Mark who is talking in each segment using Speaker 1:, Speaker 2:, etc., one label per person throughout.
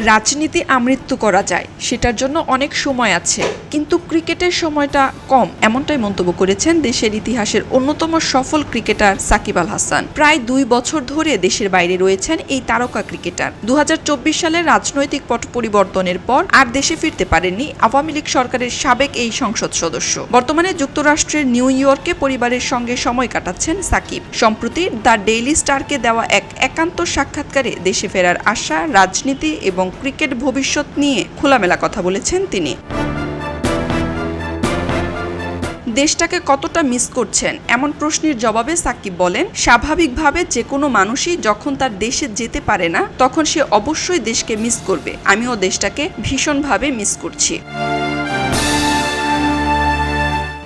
Speaker 1: রাজনীতি আমৃত্যু করা যায়, সেটার জন্য অনেক সময় আছে, কিন্তু ক্রিকেটের সময়টা কম, এমনটাই মন্তব্য করেছেন দেশের ইতিহাসের অন্যতম সফল ক্রিকেটার সাকিব আল হাসান। প্রায় 2 বছর ধরে দেশের বাইরে রয়েছেন এই তারকা ক্রিকেটার। 2024 সালের রাজনৈতিক পট পরিবর্তনের পর আর দেশে ফিরতে পারেননি আওয়ামী লীগ সরকারের সাবেক এই সংসদ সদস্য। বর্তমানে যুক্তরাষ্ট্রের নিউ ইয়র্কে পরিবারের সঙ্গে সময় কাটাচ্ছেন সাকিব। সম্প্রতি দ্য ডেইলি স্টারকে দেওয়া এক একান্ত সাক্ষাৎকারে দেশে ফেরার আশা, রাজনীতি এবং ক্রিকেট ভবিষ্যৎ নিয়ে খোলামেলা কথা বলেছেন তিনি। দেশটাকে কতটা মিস করছেন এমন প্রশ্নের জবাবে সাকিব বলেন, স্বাভাবিকভাবে যে কোনো মানুষই যখন তার দেশে যেতে পারে না তখন সে অবশ্যই দেশকে মিস করবে। আমিও দেশটাকে ভীষণভাবে মিস করছি।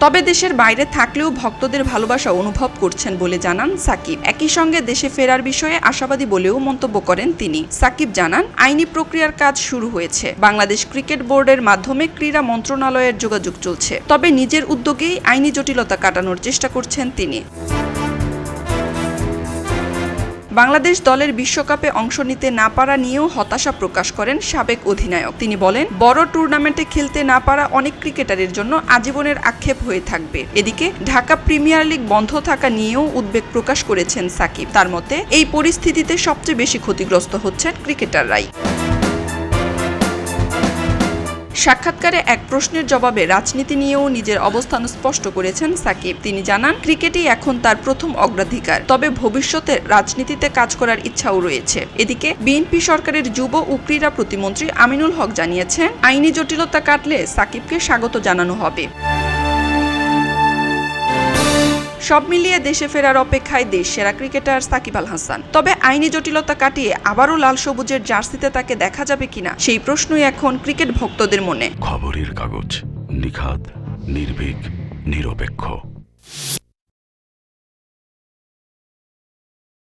Speaker 1: তবে দেশের বাইরে থাকলেও ভক্তদের ভালোবাসা অনুভব করছেন বলে জানান সাকিব। একই সঙ্গে দেশে ফেরার বিষয়ে আশাবাদী বলেও মন্তব্য করেন তিনি। সাকিব জানান, আইনি প্রক্রিয়ার কাজ শুরু হয়েছে। বাংলাদেশ ক্রিকেট বোর্ডের মাধ্যমে ক্রীড়া মন্ত্রণালয়ের যোগাযোগ চলছে। তবে নিজের উদ্যোগেই আইনি জটিলতা কাটানোর চেষ্টা করছেন তিনি। বাংলাদেশ দলের বিশ্বকাপে অংশ নিতে না পারা নিয়েও হতাশা প্রকাশ করেন সাবেক অধিনায়ক। তিনি বলেন, বড় টুর্নামেন্টে খেলতে না পারা অনেক ক্রিকেটারের জন্য আজীবনের আক্ষেপ হয়ে থাকবে। এদিকে ঢাকা প্রিমিয়ার লিগ বন্ধ থাকা নিয়েও উদ্বেগ প্রকাশ করেছেন সাকিব। তার মতে, এই পরিস্থিতিতে সবচেয়ে বেশি ক্ষতিগ্রস্ত হচ্ছেন ক্রিকেটাররাই। সাক্ষাৎকারে এক প্রশ্নের জবাবে রাজনীতি নিয়েও নিজের অবস্থান স্পষ্ট করেছেন সাকিব। তিনি জানান, ক্রিকেটই এখন তার প্রথম অগ্রাধিকার, তবে ভবিষ্যতে রাজনীতিতে কাজ করার ইচ্ছাও রয়েছে। এদিকে বিএনপি সরকারের যুব ও ক্রীড়া প্রতিমন্ত্রী আমিনুল হক জানিয়েছেন, আইনি জটিলতা কাটলে সাকিবকে স্বাগত জানানো হবে। সব মিলিয়ে দেশে ফেরার অপেক্ষায় দেশ সেরা ক্রিকেটার সাকিব আল হাসান। তবে আইনি জটিলতা কাটিয়ে আবারও লাল সবুজের জার্সিতে তাকে দেখা যাবে কিনা সেই প্রশ্নই এখন ক্রিকেট ভক্তদের মনে।
Speaker 2: খবরের কাগজ, নিখাত, নির্ভীক, নিরপেক্ষ।